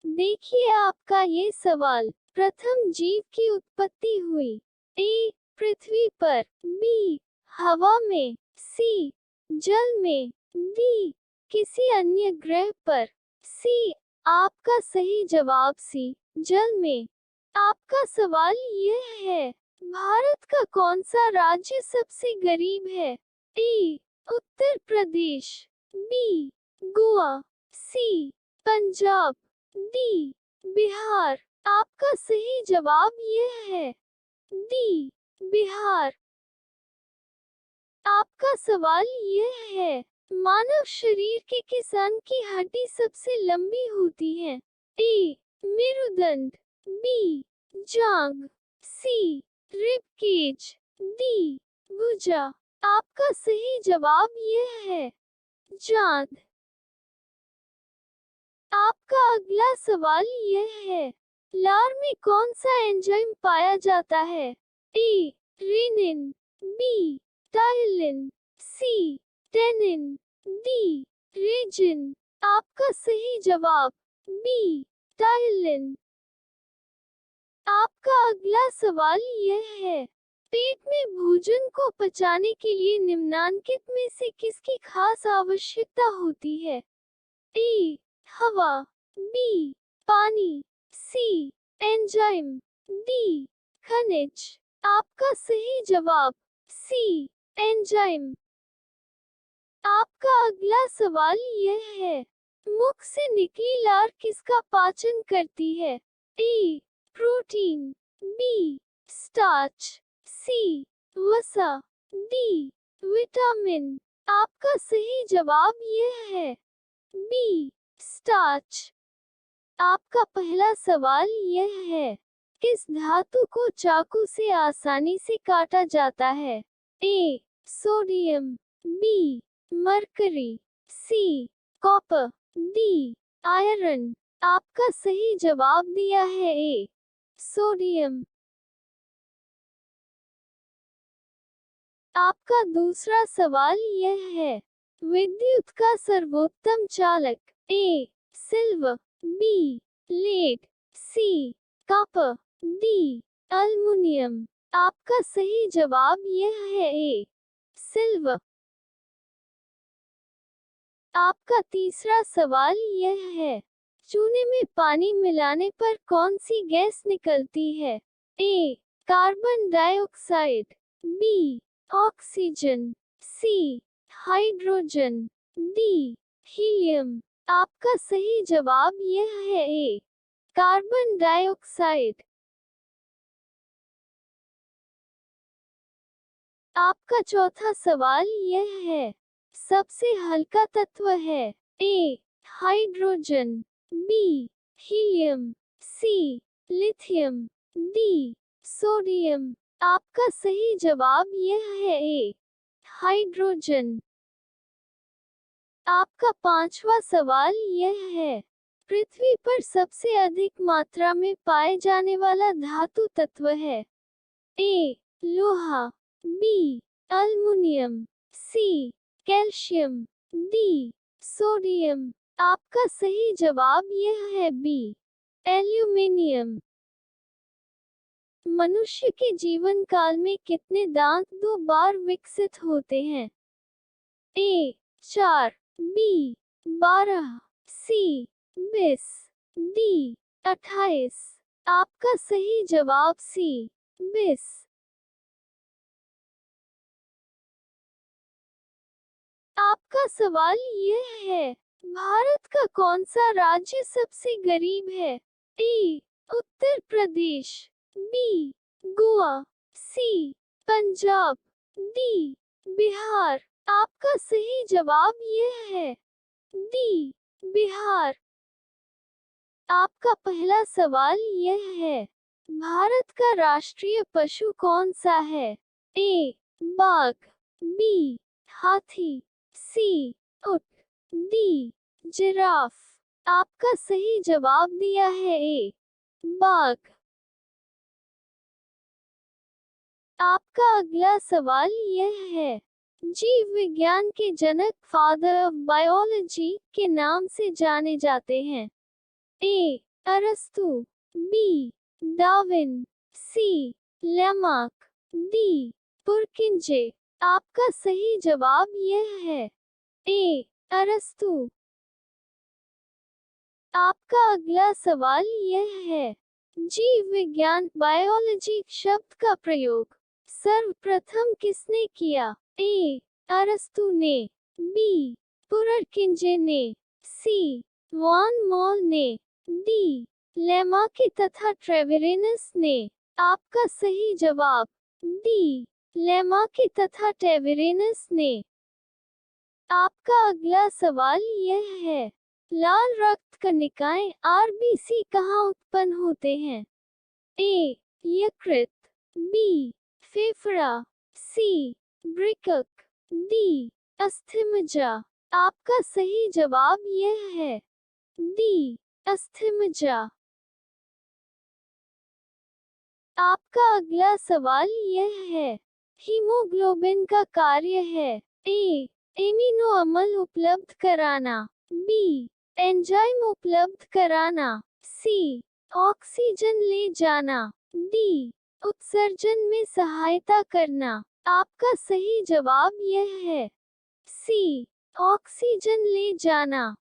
देखिए आपका ये सवाल। प्रथम जीव की उत्पत्ति हुई ए. पृथ्वी पर, बी. हवा में, सी. जल में, डी. किसी अन्य ग्रह पर। सी. आपका सही जवाब सी. जल में। आपका सवाल यह है, भारत का कौन सा राज्य सबसे गरीब है? ए. उत्तर प्रदेश, बी. गोवा, सी. पंजाब, डी. बिहार। आपका सही जवाब यह है डी. बिहार। आपका सवाल यह है, मानव शरीर के किस अंग की हड्डी सबसे लंबी होती है? ए. मेरुदंड, बी. जांघ, सी. Rib cage, D. भुजा। आपका सही जवाब यह है जांघ। आपका अगला सवाल यह है, लार में कौन सा एंजाइम पाया जाता है? A. Rennin, B. Ptyalin, C. Tannin, D. Resin. आपका सही जवाब बी. टाइलिन। आपका अगला सवाल यह है, पेट में भोजन को पचाने के लिए निम्नांकित में से किसकी खास आवश्यकता होती है? ए. हवा, बी. पानी, सी. Enzyme, D. खनिज। आपका सही जवाब सी. एंजाइम। आपका अगला सवाल यह है, मुख से निकली लार किसका पाचन करती है? A. Protein, B. Starch, C. वसा, डी. विटामिन। आपका सही जवाब यह है बी. स्टार्च। आपका पहला सवाल यह है, किस धातु को चाकू से आसानी से काटा जाता है? A. Sodium, B. Mercury, C. Copper, D. Iron. आपका सही जवाब दिया है ए. सोडियम। आपका दूसरा सवाल यह है, विद्युत का सर्वोत्तम चालक? A. Silver, B. Lead, C. Copper, D. Aluminium. आपका सही जवाब यह है ए. सिल्वर। आपका तीसरा सवाल यह है, चूने में पानी मिलाने पर कौन सी गैस निकलती है? A. Carbon dioxide, B. Oxygen, C. Hydrogen, D. Helium. आपका सही जवाब यह है ए. Carbon dioxide. आपका चौथा सवाल यह है, सबसे हल्का तत्व है? A. Hydrogen, B. Helium, C. Lithium, D. Sodium. आपका सही जवाब यह है ए. हाइड्रोजन। आपका पांचवा सवाल यह है, पृथ्वी पर सबसे अधिक मात्रा में पाए जाने वाला धातु तत्व है? ए. लोहा, B. Aluminium, C. Calcium, D. Sodium. आपका सही जवाब यह है बी. एल्यूमिनियम। मनुष्य के जीवन काल में कितने दांत 2 बार विकसित होते हैं? ए. 4, बी. 12, सी. 20, डी. 28। आपका सही जवाब सी. 20। आपका सवाल यह है, भारत का कौन सा राज्य सबसे गरीब है? ए. उत्तर प्रदेश, बी. गोवा, सी. पंजाब, डी. बिहार। आपका सही जवाब यह है डी. बिहार। आपका पहला सवाल यह है, भारत का राष्ट्रीय पशु कौन सा है? ए. बाघ, बी. हाथी, सी. ऊंट, डी. जिराफ। आपका सही जवाब दिया है ए. बाघ। आपका अगला सवाल यह है, जीव विज्ञान के जनक फादर ऑफ बायोलॉजी के नाम से जाने जाते हैं? ए. अरस्तु, बी डार्विन, सी लैमार्क, डी पुरकिंजे। आपका सही जवाब यह है ए अरस्तु। आपका अगला सवाल यह है, जीव विज्ञान बायोलॉजी शब्द का प्रयोग सर्वप्रथम किसने किया? ए अरस्तु ने, बी पुरकिंजे ने, सी वॉन मॉल ने, डी लैमार्क तथा ट्रेवेरिनस ने। आपका सही जवाब डी लैमार्क तथा ट्रेवेरिनस ने। आपका अगला सवाल यह है, लाल रक्त कणिकाएं आरबीसी कहाँ उत्पन्न होते हैं? ए यकृत, बी फेफड़ा, सी वृक्क, डी अस्थिमज्जा। आपका सही जवाब यह है डी अस्थिमज्जा। आपका अगला सवाल यह है, हीमोग्लोबिन का कार्य है ए एमिनो अम्ल उपलब्ध कराना, बी एंजाइम उपलब्ध कराना, सी ऑक्सीजन ले जाना, डी उत्सर्जन में सहायता करना। आपका सही जवाब यह है सी ऑक्सीजन ले जाना।